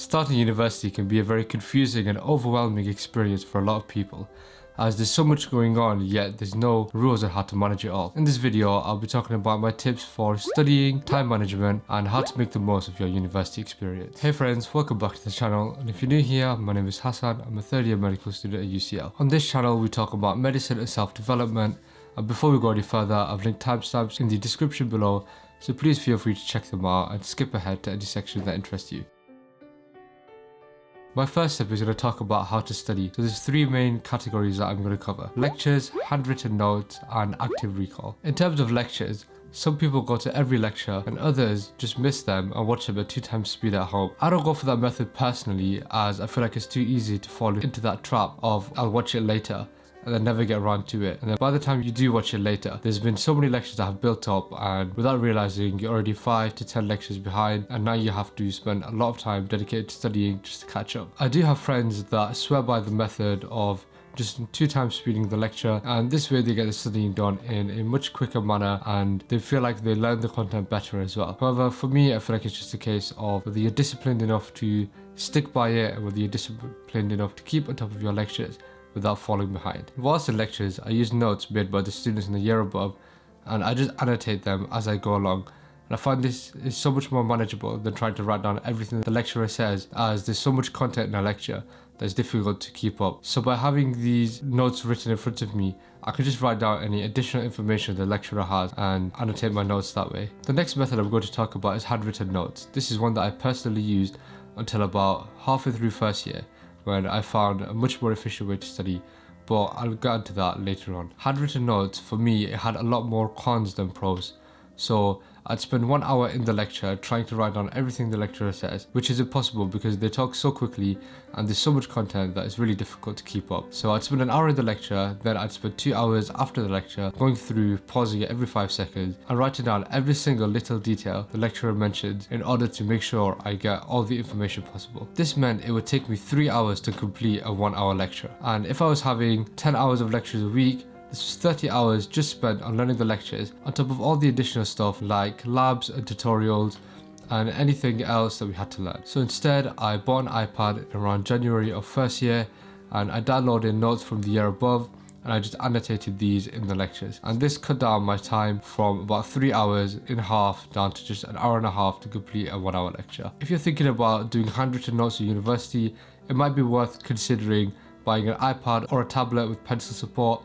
Starting university can be a very confusing and overwhelming experience for a lot of people, as there's so much going on, yet there's no rules on how to manage it all. In this video, I'll be talking about my tips for studying, time management, and how to make the most of your university experience. Hey friends, welcome back to the channel, and if you're new here, my name is Hassan. I'm a third year medical student at UCL. On this channel, we talk about medicine and self-development, and before we go any further, I've linked timestamps in the description below, so please feel free to check them out and skip ahead to any section that interests you. My first step is going to talk about how to study. So there's three main categories that I'm going to cover: lectures, handwritten notes, and active recall. In terms of lectures, some people go to every lecture and others just miss them and watch them at 2 times speed at home. I don't go for that method personally, as I feel like it's too easy to fall into that trap of I'll watch it later and then never get around to it. And then by the time you do watch it later, there's been so many lectures that have built up, and without realizing you're already 5 to 10 lectures behind, and now you have to spend a lot of time dedicated to studying just to catch up. I do have friends that swear by the method of just 2 times speeding the lecture, and this way they get the studying done in a much quicker manner and they feel like they learn the content better as well. However, for me, I feel like it's just a case of whether you're disciplined enough to stick by it and whether you're disciplined enough to keep on top of your lectures without falling behind. Whilst in lectures, I use notes made by the students in the year above, and I just annotate them as I go along. And I find this is so much more manageable than trying to write down everything the lecturer says, as there's so much content in a lecture that's difficult to keep up. So by having these notes written in front of me, I can just write down any additional information the lecturer has and annotate my notes that way. The next method I'm going to talk about is handwritten notes. This is one that I personally used until about halfway through first year, when I found a much more efficient way to study, but I'll get into that later on. Handwritten notes, for me, it had a lot more cons than pros. So I'd spend 1 hour in the lecture trying to write down everything the lecturer says, which is impossible because they talk so quickly and there's so much content that it's really difficult to keep up. So I'd spend an hour in the lecture, then I'd spend 2 hours after the lecture going through, pausing it every 5 seconds and writing down every single little detail the lecturer mentioned in order to make sure I get all the information possible. This meant it would take me 3 hours to complete a 1 hour lecture. And if I was having 10 hours of lectures a week, this was 30 hours just spent on learning the lectures, on top of all the additional stuff like labs and tutorials and anything else that we had to learn. So instead, I bought an iPad around January of first year, and I downloaded notes from the year above, and I just annotated these in the lectures. And this cut down my time from about 3 hours in half down to just an hour and a half to complete a 1 hour lecture. If you're thinking about doing handwritten notes at university, it might be worth considering buying an iPad or a tablet with pencil support.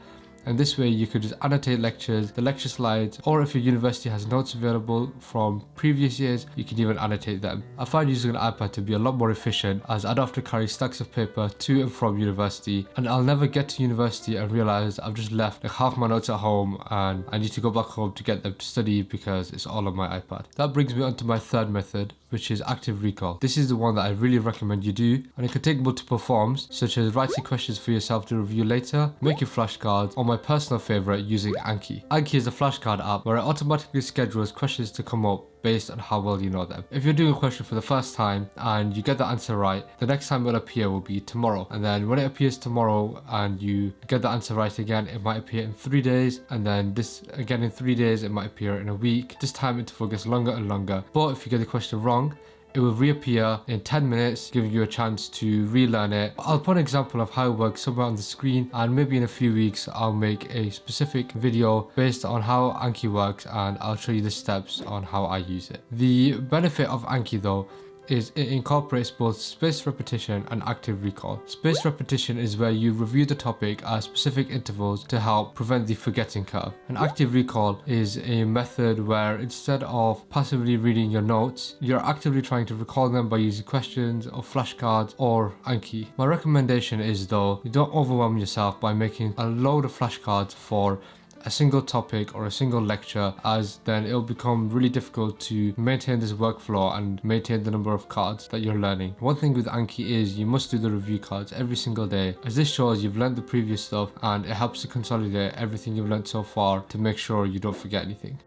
And this way you could just annotate lectures, the lecture slides, or if your university has notes available from previous years, you can even annotate them. I find using an iPad to be a lot more efficient, as I don't have to carry stacks of paper to and from university, and I'll never get to university and realize I've just left like half my notes at home and I need to go back home to get them to study because it's all on my iPad. That brings me on to my third method, which is active recall. This is the one that I really recommend you do, and it can take multiple forms, such as writing questions for yourself to review later, making flashcards, or my personal favorite, using Anki. Anki is a flashcard app where it automatically schedules questions to come up based on how well you know them. If you're doing a question for the first time and you get the answer right, the next time it'll appear will be tomorrow. And then when it appears tomorrow and you get the answer right again, it might appear in 3 days, and then this again in 3 days, it might appear in a week. This time interval gets longer and longer. But if you get the question wrong, it will reappear in 10 minutes, giving you a chance to relearn it. I'll put an example of how it works somewhere on the screen, and maybe in a few weeks I'll make a specific video based on how Anki works, and I'll show you the steps on how I use it. The benefit of Anki though is it incorporates both spaced repetition and active recall. Spaced repetition is where you review the topic at specific intervals to help prevent the forgetting curve. And active recall is a method where instead of passively reading your notes, you're actively trying to recall them by using questions or flashcards or Anki. My recommendation is though, you don't overwhelm yourself by making a load of flashcards for a single topic or a single lecture, as then it'll become really difficult to maintain this workflow and maintain the number of cards that you're learning. One thing with Anki is you must do the review cards every single day, as this shows you've learned the previous stuff and it helps to consolidate everything you've learned so far to make sure you don't forget anything.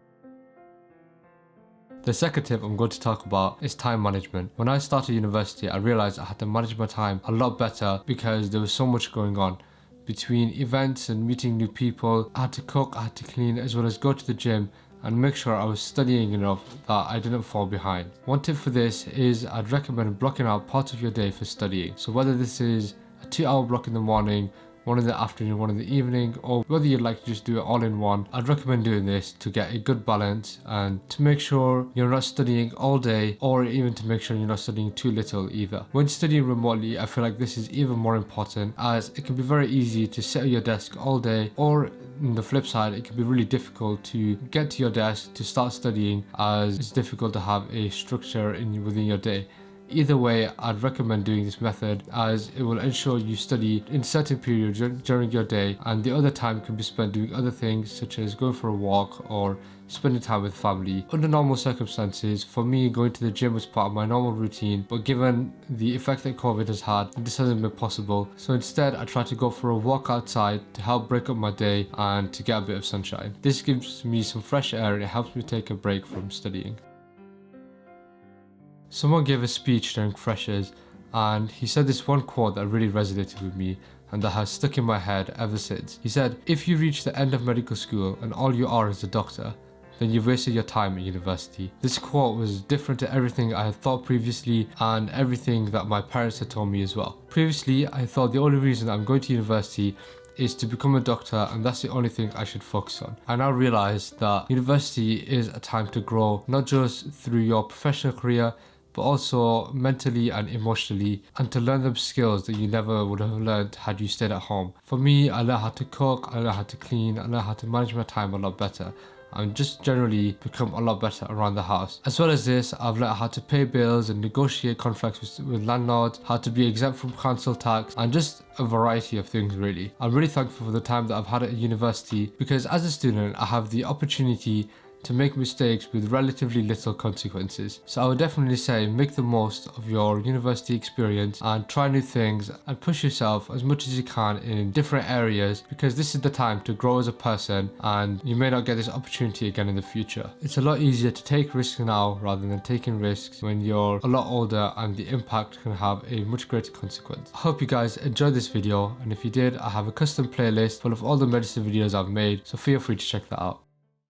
The second tip I'm going to talk about is time management. When I started university, I realized I had to manage my time a lot better because there was so much going on. Between events and meeting new people, I had to cook, I had to clean, as well as go to the gym and make sure I was studying enough that I didn't fall behind. One tip for this is I'd recommend blocking out parts of your day for studying. So whether this is a 2-hour block in the morning, one in the afternoon, one in the evening, or whether you'd like to just do it all in one, I'd recommend doing this to get a good balance and to make sure you're not studying all day, or even to make sure you're not studying too little either. When studying remotely, I feel like this is even more important, as it can be very easy to sit at your desk all day, or on the flip side, it can be really difficult to get to your desk to start studying, as it's difficult to have a structure within your day. Either way, I'd recommend doing this method, as it will ensure you study in certain periods during your day, and the other time can be spent doing other things such as going for a walk or spending time with family. Under normal circumstances, for me, going to the gym was part of my normal routine, but given the effect that COVID has had, this hasn't been possible. So instead, I try to go for a walk outside to help break up my day and to get a bit of sunshine. This gives me some fresh air and it helps me take a break from studying. Someone gave a speech during Freshers, and he said this one quote that really resonated with me and that has stuck in my head ever since. He said, "If you reach the end of medical school and all you are is a doctor, then you've wasted your time at university." This quote was different to everything I had thought previously and everything that my parents had told me as well. Previously, I thought the only reason I'm going to university is to become a doctor, and that's the only thing I should focus on. I now realise that university is a time to grow, not just through your professional career, but also mentally and emotionally, and to learn them skills that you never would have learned had you stayed at home. For me, I learned how to cook, I learned how to clean, I learned how to manage my time a lot better, and just generally become a lot better around the house. As well as this, I've learned how to pay bills and negotiate contracts with landlords, how to be exempt from council tax, and just a variety of things really. I'm really thankful for the time that I've had at university, because as a student, I have the opportunity to make mistakes with relatively little consequences. So I would definitely say make the most of your university experience and try new things and push yourself as much as you can in different areas, because this is the time to grow as a person and you may not get this opportunity again in the future. It's a lot easier to take risks now rather than taking risks when you're a lot older, and the impact can have a much greater consequence. I hope you guys enjoyed this video, and if you did, I have a custom playlist full of all the medicine videos I've made, so feel free to check that out.